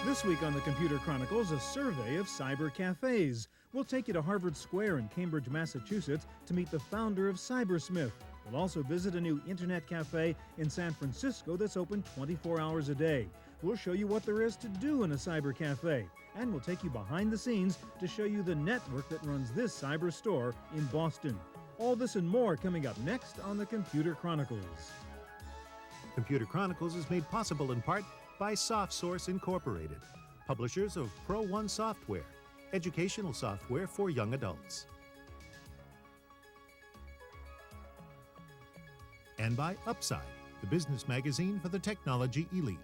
This week on the Computer Chronicles, a survey of cyber cafes. We'll take you to Harvard Square in Cambridge, Massachusetts to meet the founder of Cybersmith. We'll also visit a new internet cafe in San Francisco that's open 24 hours a day. We'll show you what there is to do in a cyber cafe. And we'll take you behind the scenes to show you the network that runs this cyber store in Boston. All this and more coming up next on the Computer Chronicles. Computer Chronicles is made possible in part by SoftSource Incorporated, publishers of Pro One software, educational software for young adults. And by Upside, the business magazine for the technology elite.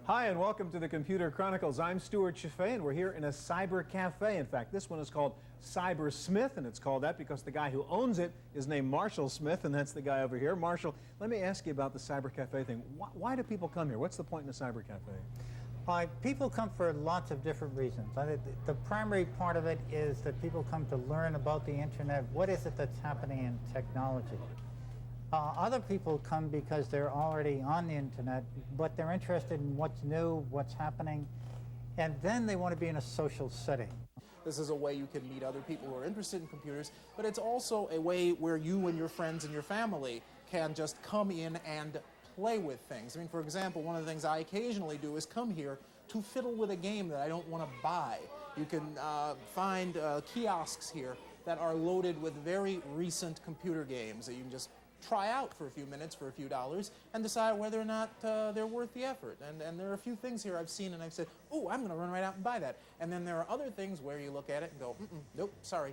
Hi, and welcome to the Computer Chronicles. I'm Stuart Chaffee, and we're here in a cyber cafe. In fact, this one is called Cybersmith, and it's called that because the guy who owns it is named Marshall Smith, and that's the guy over here. Marshall, let me ask you about the cyber cafe thing. Why do people come here? What's the point in a cyber cafe? People come for lots of different reasons. The primary part of it is that people come to learn about the internet. What is it that's happening in technology? Other people come because they're already on the internet, but they're interested in what's new, what's happening, and then they want to be in a social setting. This is a way you can meet other people who are interested in computers, but it's also a way where you and your friends and your family can just come in and play with things. I mean, for example, one of the things I occasionally do is come here to fiddle with a game that I don't want to buy. You can find kiosks here that are loaded with very recent computer games that you can just try out for a few minutes for a few dollars and decide whether or not they're worth the effort. And there are a few things here I've seen and I've said, oh, I'm going to run right out and buy that. And then there are other things where you look at it and go, nope, sorry.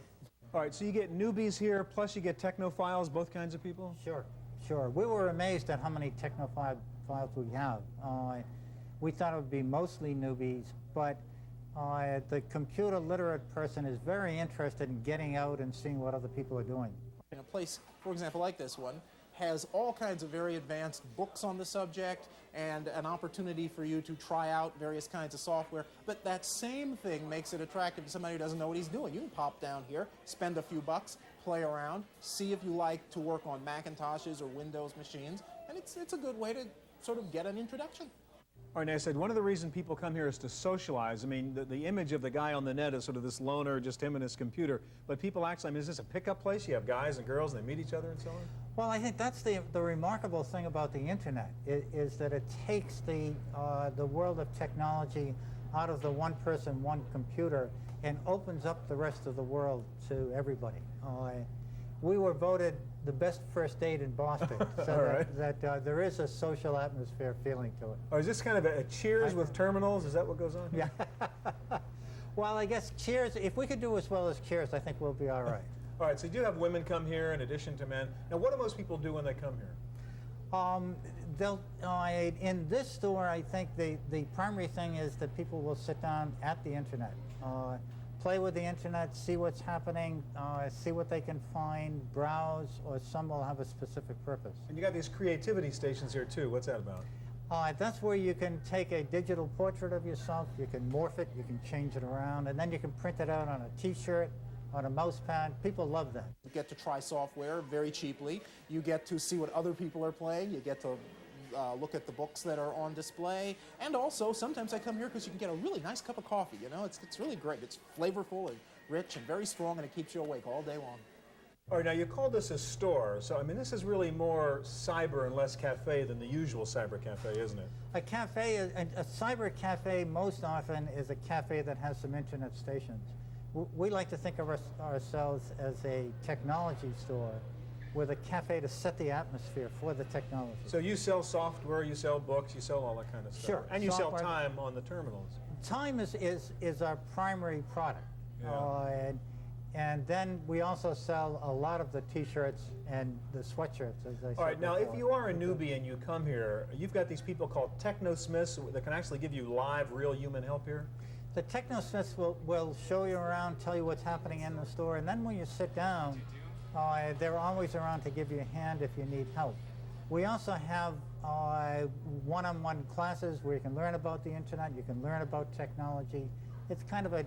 All right, so you get newbies here, plus you get technophiles, both kinds of people? Sure. We were amazed at how many technophiles we have. We thought it would be mostly newbies, but the computer literate person is very interested in getting out and seeing what other people are doing. In a place, for example, like this one, has all kinds of very advanced books on the subject and an opportunity for you to try out various kinds of software. But that same thing makes it attractive to somebody who doesn't know what he's doing. You can pop down here, spend a few bucks, play around, see if you like to work on Macintoshes or Windows machines, and it's a good way to sort of get an introduction. All right, now I said one of the reasons people come here is to socialize. I mean, the image of the guy on the net is sort of this loner, just him and his computer. But people actually, I mean, is this a pickup place? You have guys and girls and they meet each other and so on? Well, I think that's the remarkable thing about the internet, is that it takes the world of technology out of the one person, one computer, and opens up the rest of the world to everybody. We were voted the best first date in Boston, so that there is a social atmosphere feeling to it. Or is this kind of a Cheers with terminals? Is that what goes on? Yeah. Well, I guess Cheers, if we could do as well as Cheers, I think we'll be all right. All right, so you do have women come here in addition to men. Now, what do most people do when they come here? In this store, I think the primary thing is that people will sit down at the internet, play with the internet, see what's happening, see what they can find, browse, or some will have a specific purpose. And you got these creativity stations here too. What's that about? That's where you can take a digital portrait of yourself, you can morph it, you can change it around, and then you can print it out on a t-shirt, on a mouse pad. People love that. You get to try software very cheaply. You get to see what other people are playing. You get to look at the books that are on display. And also, sometimes I come here because you can get a really nice cup of coffee. You know, it's really great. It's flavorful and rich and very strong, and it keeps you awake all day long. All right, now you call this a store, so I mean this is really more cyber and less cafe than the usual cyber cafe, isn't it? A cafe, a cyber cafe most often is a cafe that has some internet stations. We like to think of ourselves as a technology store with a cafe to set the atmosphere for the technology. So you sell software, you sell books, you sell all that kind of stuff. Sure. And you sell time on the terminals. Time is our primary product. Yeah. And then we also sell a lot of the t-shirts and the sweatshirts, as I said. All right, now before. if you are a newbie and you come here, you've got these people called technosmiths that can actually give you live, real human help here? The technosmiths will show you around, tell you what's happening in the store, and then when you sit down, they're always around to give you a hand if you need help. We also have one-on-one classes where you can learn about the internet, you can learn about technology. It's kind of a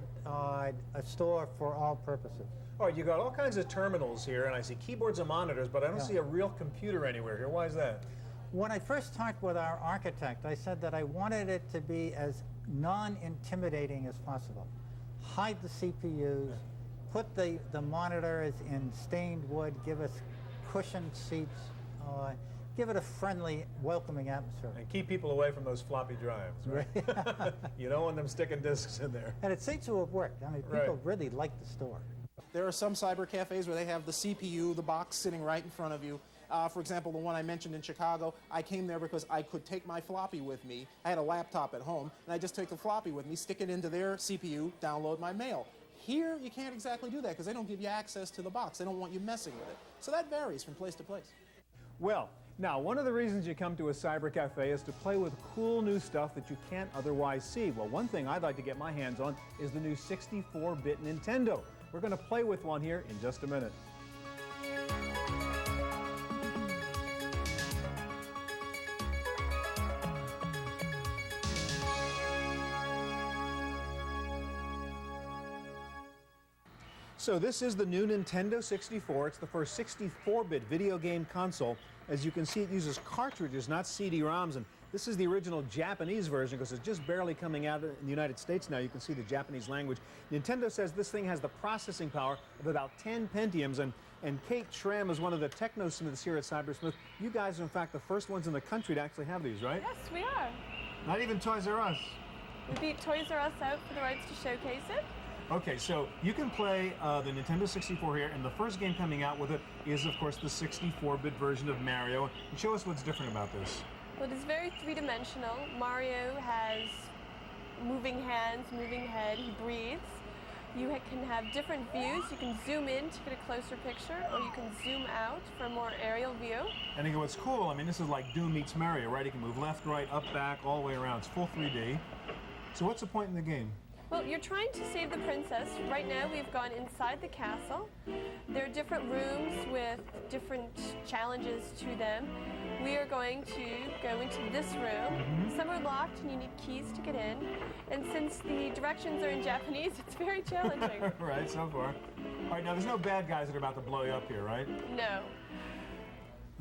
store for all purposes. All right, you got all kinds of terminals here, and I see keyboards and monitors, but I don't see a real computer anywhere here. Why is that? When I first talked with our architect, I said that I wanted it to be as non-intimidating as possible. Hide the CPUs, put the monitors in stained wood, give us cushioned seats, give it a friendly, welcoming atmosphere. And keep people away from those floppy drives, right? You don't want them sticking discs in there. And it seems to have worked. I mean, people really like the store. There are some cyber cafes where they have the CPU, the box sitting right in front of you. For example, the one I mentioned in Chicago, I came there because I could take my floppy with me. I had a laptop at home, and I just take the floppy with me, stick it into their CPU, download my mail. Here, you can't exactly do that because they don't give you access to the box. They don't want you messing with it. So that varies from place to place. Well, now, one of the reasons you come to a cyber cafe is to play with cool new stuff that you can't otherwise see. Well, one thing I'd like to get my hands on is the new 64-bit Nintendo. We're going to play with one here in just a minute. So this is the new Nintendo 64. It's the first 64-bit video game console. As you can see, it uses cartridges, not CD-ROMs, and this is the original Japanese version because it's just barely coming out in the United States now. You can see the Japanese language. Nintendo says this thing has the processing power of about 10 Pentiums, and Kate Schramm is one of the technosmiths here at Cybersmith. You guys are, in fact, the first ones in the country to actually have these, right? Yes, we are. Not even Toys R Us. We beat Toys R Us out for the rights to showcase it. Okay, so you can play the Nintendo 64 here, and the first game coming out with it is, of course, the 64-bit version of Mario. And show us what's different about this. Well, it is very three-dimensional. Mario has moving hands, moving head, he breathes. You can have different views. You can zoom in to get a closer picture, or you can zoom out for a more aerial view. And again, what's cool, I mean, this is like Doom meets Mario, right? You can move left, right, up, back, all the way around. It's full 3D. So what's the point in the game? Well, you're trying to save the princess. Right now, we've gone inside the castle. There are different rooms with different challenges to them. We are going to go into this room. Some are locked and you need keys to get in. And since the directions are in Japanese, it's very challenging. Right, so far. All right, now there's no bad guys that are about to blow you up here, right? No.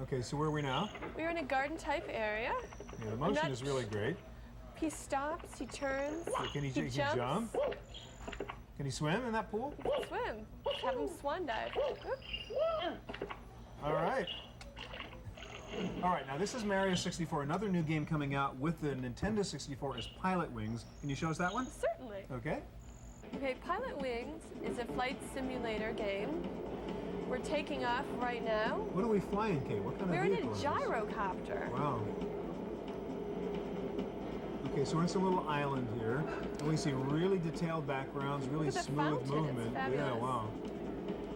Okay, so where are we now? We're in a garden-type area. Yeah, the motion is really great. He stops, he turns, Can he jumps. jump? Can he swim in that pool? He can swim. Have him swan dive. All right. All right, now this is Mario 64. Another new game coming out with the Nintendo 64 is Pilot Wings. Can you show us that one? Certainly. Okay. Okay, Pilot Wings is a flight simulator game. We're taking off right now. What are we flying, Kate? What kind We're of in vehicle a is this? gyrocopter. Wow. Okay, so we're in some little island here, and we see really detailed backgrounds, really Look at the smooth fountain, it's movement. Yeah, fabulous. wow.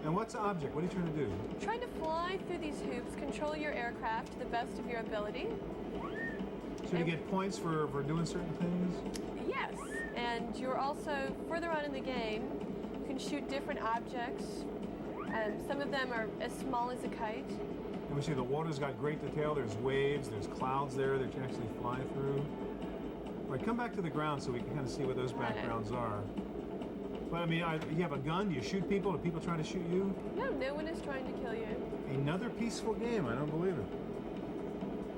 And what's the object? What are you trying to do? Trying to fly through these hoops, control your aircraft to the best of your ability. So you get points for doing certain things? Yes, and you're also, further on in the game, you can shoot different objects. Some of them are as small as a kite. And we see the water's got great detail. There's waves, there's clouds there that you can actually fly through. All right, come back to the ground so we can kind of see what those backgrounds are. But I mean, you have a gun? Do you shoot people? Do people try to shoot you? No, no one is trying to kill you. Another peaceful game. I don't believe it.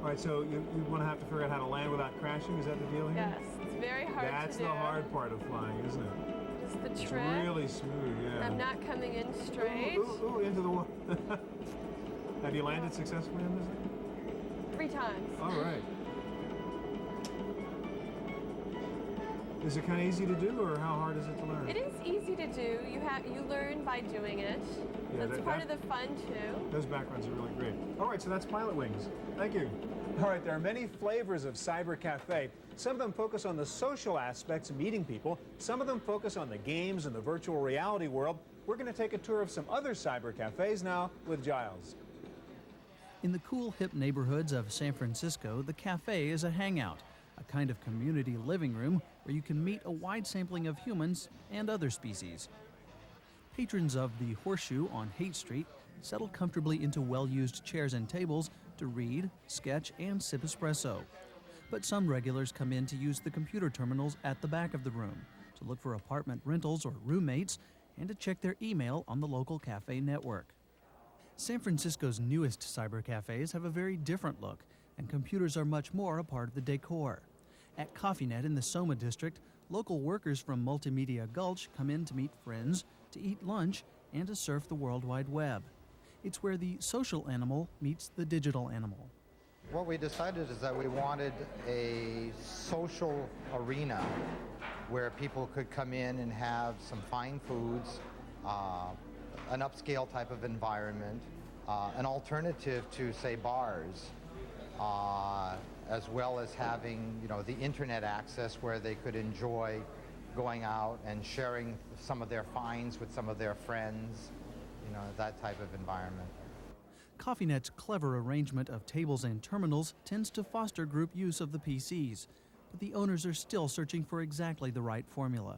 All right, so you want to have to figure out how to land without crashing. Is that the deal here? Yes, it's very hard to do. That's the hard part of flying, isn't it? It's the It's trick. really smooth, yeah. I'm not coming in straight. Ooh, into the water. Have you landed successfully on this? 3 times. All right. Is it kind of easy to do, or how hard is it to learn? It is easy to do. You learn by doing it. Yeah, That's part of the fun too. Those backgrounds are really great. All right, so that's Pilot Wings. Thank you. All right, there are many flavors of Cyber Cafe. Some of them focus on the social aspects of meeting people. Some of them focus on the games and the virtual reality world. We're going to take a tour of some other cyber cafes now with Giles. In the cool, hip neighborhoods of San Francisco, the cafe is a hangout, a kind of community living room where you can meet a wide sampling of humans and other species. Patrons of the Horseshoe on Haight Street settle comfortably into well-used chairs and tables to read, sketch, and sip espresso. But some regulars come in to use the computer terminals at the back of the room, to look for apartment rentals or roommates, and to check their email on the local cafe network. San Francisco's newest cyber cafes have a very different look, and computers are much more a part of the decor. At CoffeeNet in the Soma district, local workers from Multimedia Gulch come in to meet friends, to eat lunch, and to surf the World Wide Web. It's where the social animal meets the digital animal. What we decided is that we wanted a social arena where people could come in and have some fine foods, an upscale type of environment, an alternative to, say, bars, as well as having, the internet access where they could enjoy going out and sharing some of their finds with some of their friends, that type of environment. CoffeeNet's clever arrangement of tables and terminals tends to foster group use of the PCs, but the owners are still searching for exactly the right formula.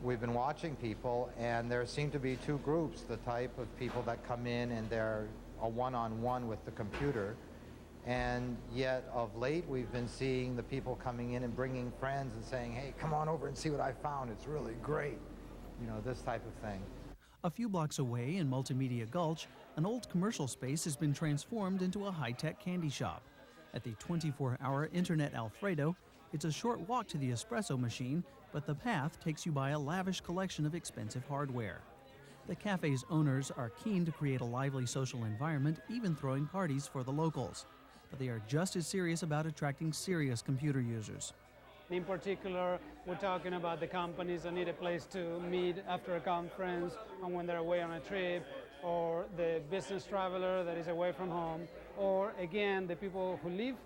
We've been watching people, and there seem to be two groups, the type of people that come in and they're a one-on-one with the computer, and yet of late we've been seeing the people coming in and bringing friends and saying, hey, come on over and see what I found, it's really great, this type of thing. A few blocks away in Multimedia Gulch, an old commercial space has been transformed into a high-tech candy shop. At the 24-hour Internet Alfredo, it's a short walk to the espresso machine, but the path takes you by a lavish collection of expensive hardware. The cafe's owners are keen to create a lively social environment, even throwing parties for the locals. But they are just as serious about attracting serious computer users. In particular, we're talking about the companies that need a place to meet after a conference and when they're away on a trip, or the business traveler that is away from home, or again, the people who live,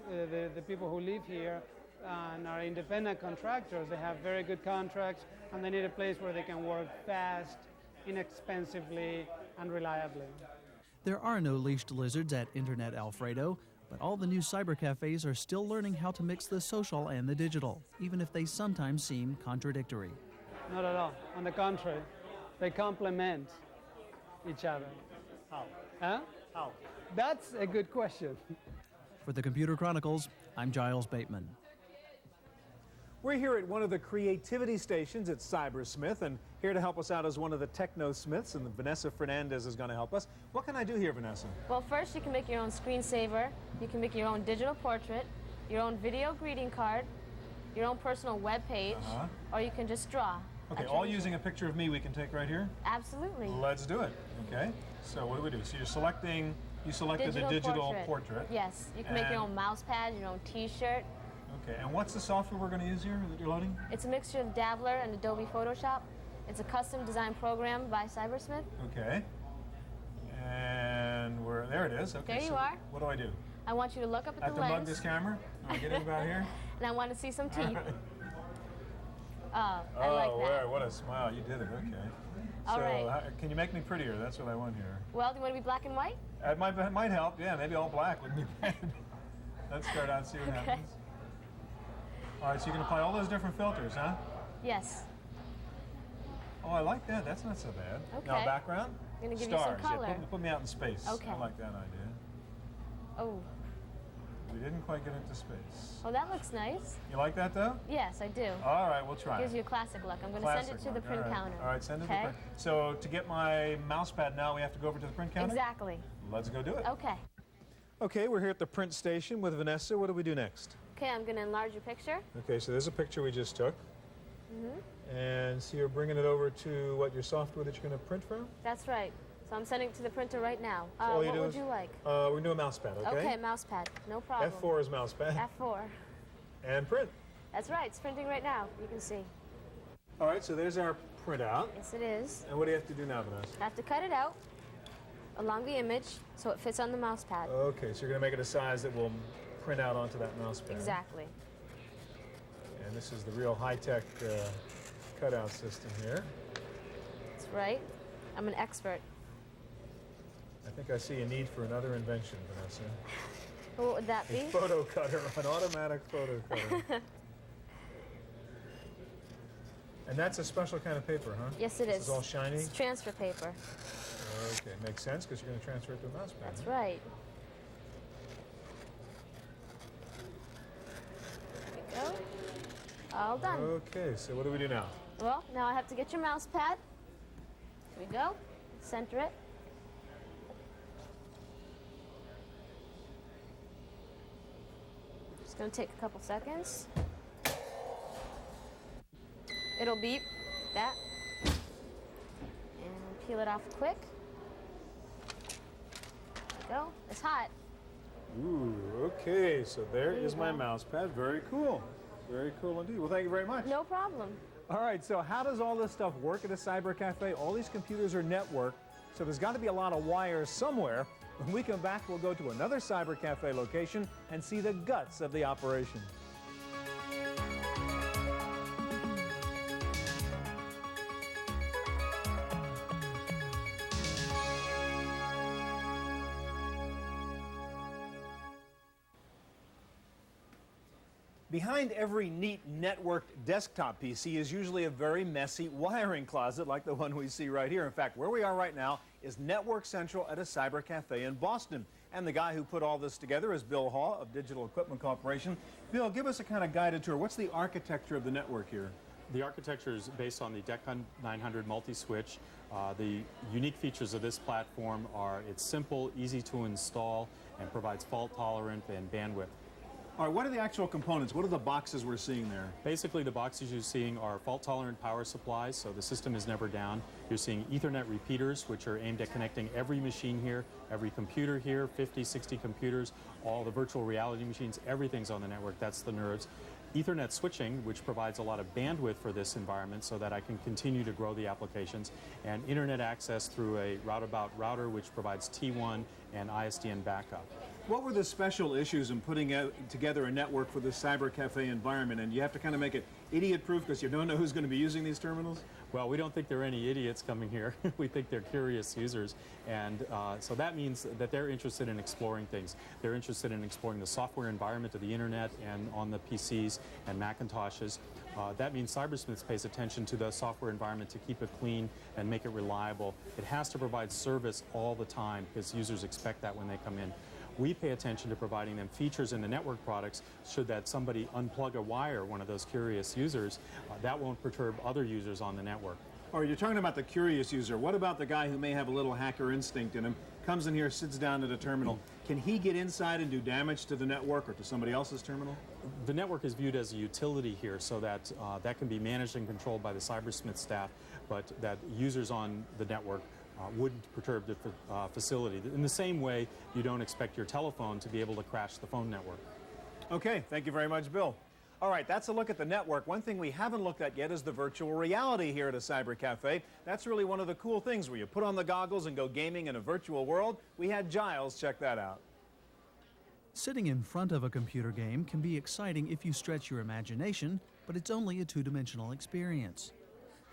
the people who live here and are independent contractors. They have very good contracts and they need a place where they can work fast, inexpensively, and reliably. There are no leashed lizards at Internet Alfredo, but all the new cyber cafes are still learning how to mix the social and the digital, even if they sometimes seem contradictory. Not at all. On the contrary, they complement each other. How? Huh? How? That's a good question. For the Computer Chronicles, I'm Giles Bateman. We're here at one of the creativity stations at Cybersmith, and here to help us out is one of the techno-smiths, and Vanessa Fernandez is going to help us. What can I do here, Vanessa? Well, first you can make your own screensaver, you can make your own digital portrait, your own video greeting card, your own personal web page, or you can just draw. Okay, all using a picture of me we can take right here? Absolutely. Let's do it. Okay, so what do we do? So you selected the digital portrait. Yes, you can make your own mouse pad, your own t-shirt. Okay, and what's the software we're going to use here that you're loading? It's a mixture of Dabbler and Adobe Photoshop. It's a custom design program by Cybersmith. Okay, and there it is. Okay, there you are. What do I do? I want you to look up at the lens. I have to mug this camera? Am I getting about here? And I want to see some teeth. Right. I like that. What a smile. You did it. Okay. All right. Can you make me prettier? That's what I want here. Well, do you want to be black and white? It might help. Yeah, maybe all black wouldn't be bad. Let's start out and see what happens. All right, so you can apply all those different filters, huh? Yes. Oh, I like that. That's not so bad. Okay. Now, background? I'm going to give Stars. you some color. Yeah, put me out in space. Okay. I like that idea. Oh. We didn't quite get into space. Oh, that looks nice. You like that, though? Yes, I do. All right, we'll try. Gives you a classic look. I'm going to send it to the print counter. All right, send it to the print. So to get my mouse pad now, we have to go over to the print counter? Exactly. Let's go do it. Okay. Okay, we're here at the print station with Vanessa. What do we do next? Okay, I'm going to enlarge your picture. Okay, so there's a picture we just took. And so you're bringing it over to your software that you're going to print from? That's right. So I'm sending it to the printer right now. So what would you like? We're going to do a mouse pad, okay? Okay, mouse pad. No problem. F4 is mouse pad. F4. And print. That's right. It's printing right now. You can see. All right, so there's our printout. Yes, it is. And what do you have to do now, Vanessa? I have to cut it out along the image so it fits on the mouse pad. Okay, so you're going to make it a size that will print out onto that mouse pad. Exactly. And this is the real high-tech cutout system here. That's right. I'm an expert. I think I see a need for another invention, Vanessa. What would that be? A photo cutter, an automatic photo cutter. And that's a special kind of paper, huh? Yes, it is. This is all shiny? It's transfer paper. Okay, makes sense because you're going to transfer it to a mouse pad. That's right. go. All done. Okay, so what do we do now? Well, now I have to get your mouse pad. Here we go. Center it. It's going to take a couple seconds. It'll beep, that. And peel it off quick. There we go. It's hot. Ooh, okay, so there There you is my go. mouse pad. Very cool. Very cool indeed. Well, thank you very much. No problem. All right, so how does all this stuff work at a cyber cafe? All these computers are networked, so there's got to be a lot of wires somewhere. When we come back, we'll go to another cyber cafe location and see the guts of the operation. Behind every neat networked desktop PC is usually a very messy wiring closet like the one we see right here. In fact, where we are right now is Network Central at a cyber cafe in Boston. And the guy who put all this together is Bill Haw of Digital Equipment Corporation. Bill, give us a kind of guided tour. What's the architecture of the network here? The architecture is based on the DECON 900 multi-switch. The unique features of this platform are it's simple, easy to install, and provides fault tolerant and bandwidth. All right, what are the actual components? What are the boxes we're seeing there? Basically, the boxes you're seeing are fault-tolerant power supplies, so the system is never down. You're seeing Ethernet repeaters, which are aimed at connecting every machine here, every computer here, 50, 60 computers, all the virtual reality machines, everything's on the network. That's the nerves. Ethernet switching, which provides a lot of bandwidth for this environment so that I can continue to grow the applications, and internet access through a roundabout router, which provides T1 and ISDN backup. What were the special issues in putting together a network for this cyber cafe environment? And you have to kind of make it idiot-proof because you don't know who's going to be using these terminals? Well, we don't think there are any idiots coming here. We think they're curious users. And so that means that they're interested in exploring things. They're interested in exploring the software environment of the internet and on the PCs and Macintoshes. That means Cybersmiths pays attention to the software environment to keep it clean and make it reliable. It has to provide service all the time because users expect that when they come in. We pay attention to providing them features in the network products should that somebody unplug a wire, one of those curious users, that won't perturb other users on the network. Or you're talking about the curious user. What about the guy who may have a little hacker instinct in him, comes in here, sits down at a terminal? Can he get inside and do damage to the network or to somebody else's terminal? The network is viewed as a utility here, so that that can be managed and controlled by the Cybersmith staff, but that users on the network wouldn't perturb the facility. In the same way, you don't expect your telephone to be able to crash the phone network. Okay, thank you very much, Bill. All right, that's a look at the network. One thing we haven't looked at yet is the virtual reality here at a cyber cafe. That's really one of the cool things where you put on the goggles and go gaming in a virtual world. We had Giles check that out. Sitting in front of a computer game can be exciting if you stretch your imagination, but it's only a two-dimensional experience.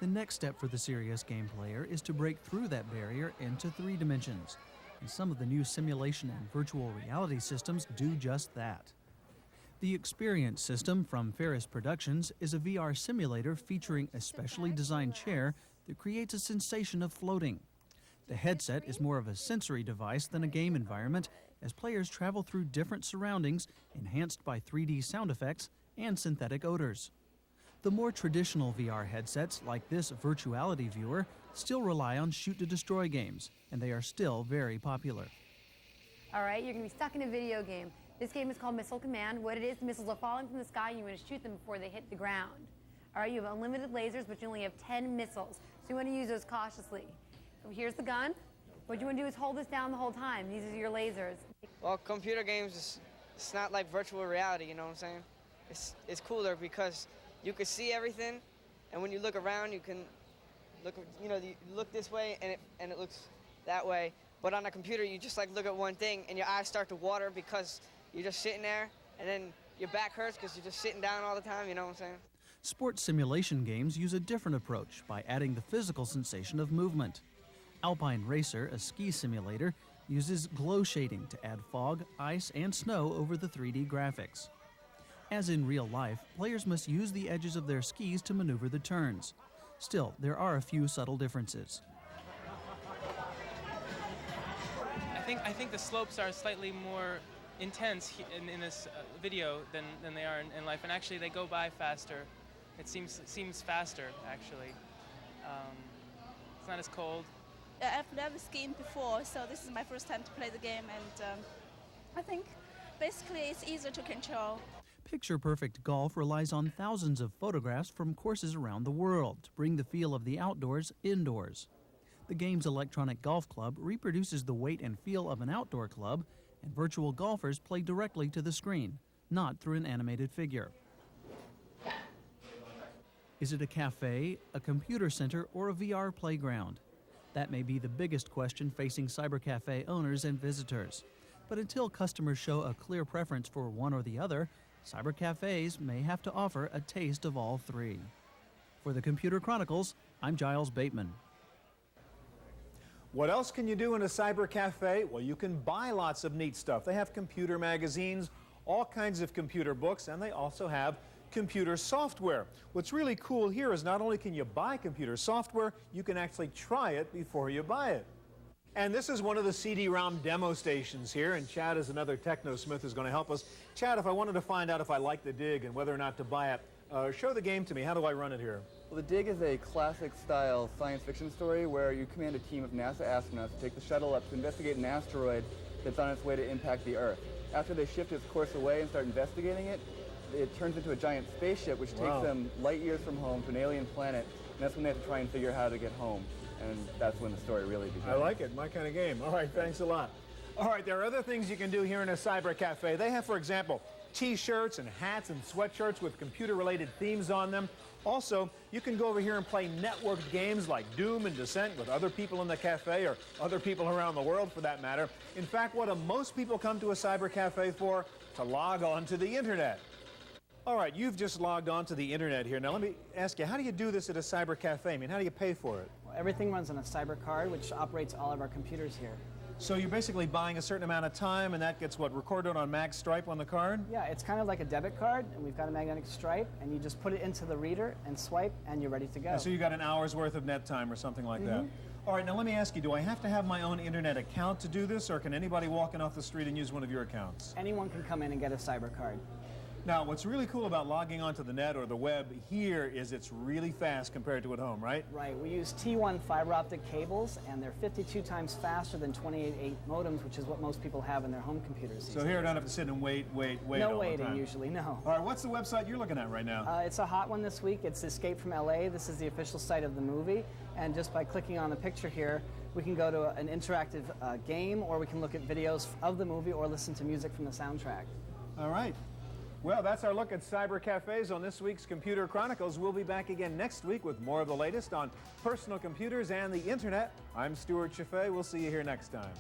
The next step for the serious game player is to break through that barrier into 3 dimensions. And some of the new simulation and virtual reality systems do just that. The Experience system from Ferris Productions is a VR simulator featuring a specially designed chair that creates a sensation of floating. The headset is more of a sensory device than a game environment as players travel through different surroundings enhanced by 3D sound effects and synthetic odors. The more traditional VR headsets, like this Virtuality Viewer, still rely on shoot-to-destroy games, and they are still very popular. All right, you're going to be stuck in a video game. This game is called Missile Command. What it is, the missiles are falling from the sky, and you want to shoot them before they hit the ground. All right, you have unlimited lasers, but you only have 10 missiles, so you want to use those cautiously. So here's the gun. What you want to do is hold this down the whole time. These are your lasers. Well, computer games, it's not like virtual reality, you know what I'm saying? It's cooler because you can see everything, and when you look around, you can look, you look this way, and it looks that way. But on a computer, you just like look at one thing, and your eyes start to water because you're just sitting there, and then your back hurts because you're just sitting down all the time, you know what I'm saying? Sports simulation games use a different approach by adding the physical sensation of movement. Alpine Racer, a ski simulator, uses glow shading to add fog, ice, and snow over the 3D graphics. As in real life, players must use the edges of their skis to maneuver the turns. Still, there are a few subtle differences. I think the slopes are slightly more intense in this video than they are in life, and actually they go by faster. It seems faster, actually. It's not as cold. I've never skied before, so this is my first time to play the game, and I think basically it's easier to control. Picture-perfect golf relies on thousands of photographs from courses around the world to bring the feel of the outdoors indoors. The game's electronic golf club reproduces the weight and feel of an outdoor club, and virtual golfers play directly to the screen, not through an animated figure. Is it a cafe, a computer center, or a VR playground? That may be the biggest question facing cybercafe owners and visitors. But until customers show a clear preference for one or the other, cybercafes may have to offer a taste of all three. For the Computer Chronicles, I'm Giles Bateman. What else can you do in a cyber cafe? Well, you can buy lots of neat stuff. They have computer magazines, all kinds of computer books, and they also have computer software. What's really cool here is not only can you buy computer software, you can actually try it before you buy it. And this is one of the CD-ROM demo stations here, and Chad is another technosmith who's going to help us. Chad, if I wanted to find out if I like the Dig and whether or not to buy it, show the game to me. How do I run it here? Well, the Dig is a classic-style science fiction story where you command a team of NASA astronauts to take the shuttle up to investigate an asteroid that's on its way to impact the Earth. After they shift its course away and start investigating it, it turns into a giant spaceship which takes them light years from home to an alien planet, and that's when they have to try and figure out how to get home. And that's when the story really begins. I like it. My kind of game. All right, thanks a lot. All right, there are other things you can do here in a cyber cafe. They have, for example, T-shirts and hats and sweatshirts with computer-related themes on them. Also, you can go over here and play networked games like Doom and Descent with other people in the cafe, or other people around the world for that matter. In fact, what do most people come to a cyber cafe for? To log on to the internet. All right, you've just logged on to the internet here. Now let me ask you, how do you do this at a cyber cafe? I mean, how do you pay for it? Well, everything runs on a cyber card, which operates all of our computers here. So you're basically buying a certain amount of time, and that gets, what, recorded on mag stripe on the card? Yeah, it's kind of like a debit card, and we've got a magnetic stripe, and you just put it into the reader and swipe, and you're ready to go. And so you got an hour's worth of net time or something like that. All right, now let me ask you, do I have to have my own internet account to do this, or can anybody walk in off the street and use one of your accounts? Anyone can come in and get a cyber card. Now, what's really cool about logging onto the net or the web here is it's really fast compared to at home, right? Right. We use T1 fiber optic cables, and they're 52 times faster than 28.8 modems, which is what most people have in their home computers. So here I don't have to sit and wait no all waiting the time. Usually, no. All right, what's the website you're looking at right now? It's a hot one this week. It's Escape from LA. This is the official site of the movie, and just by clicking on the picture here, we can go to an interactive game, or we can look at videos of the movie or listen to music from the soundtrack. All right. Well, that's our look at cyber cafes on this week's Computer Chronicles. We'll be back again next week with more of the latest on personal computers and the internet. I'm Stuart Chaffee. We'll see you here next time.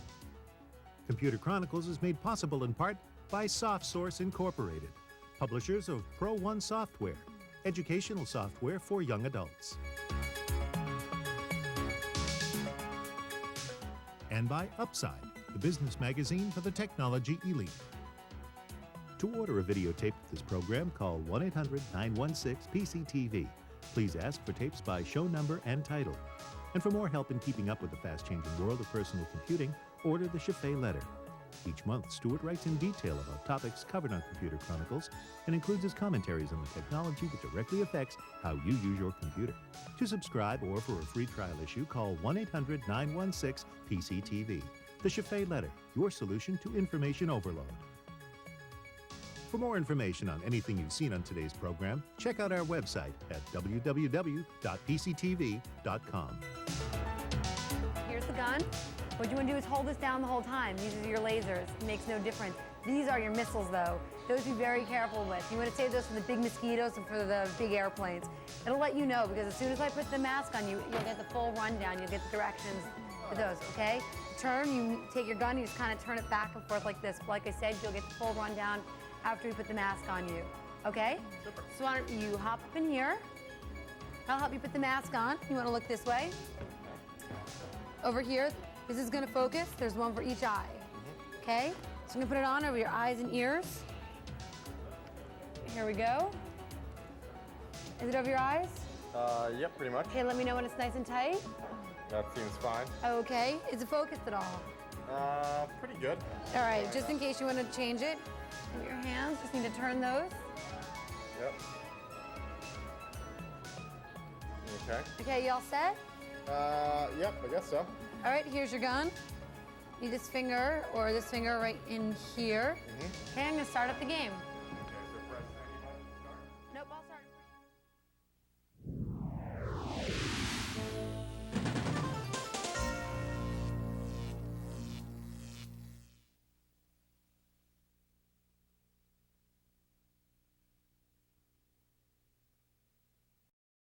Computer Chronicles is made possible in part by SoftSource Incorporated, publishers of Pro One software, educational software for young adults. And by Upside, the business magazine for the technology elite. To order a videotape of this program, call 1-800-916-PCTV. Please ask for tapes by show number and title. And for more help in keeping up with the fast-changing world of personal computing, order the Chaffee Letter. Each month, Stuart writes in detail about topics covered on Computer Chronicles and includes his commentaries on the technology that directly affects how you use your computer. To subscribe or for a free trial issue, call 1-800-916-PCTV. The Chaffee Letter, your solution to information overload. For more information on anything you've seen on today's program, check out our website at www.pctv.com. Here's the gun. What you want to do is hold this down the whole time. These are your lasers. It makes no difference. These are your missiles, though. Those be very careful with. You want to save those for the big mosquitoes and for the big airplanes. It'll let you know, because as soon as I put the mask on you, you'll get the full rundown. You'll get the directions for those, okay? Turn, you take your gun, you just kind of turn it back and forth like this. Like I said, you'll get the full rundown after we put the mask on you, okay? Super. So why don't you hop up in here. I'll help you put the mask on. You want to look this way. Over here, this is going to focus. There's one for each eye, okay? So I'm going to put it on over your eyes and ears. Here we go. Is it over your eyes? Yep, pretty much. Okay, let me know when it's nice and tight. That seems fine. Okay, is it focused at all? Pretty good. All right, just in case you want to change it, with your hands, just need to turn those. Yep. Okay. Okay, you all set? Yep, I guess so. All right, here's your gun. You this finger or this finger right in here. Okay, I'm gonna start up the game.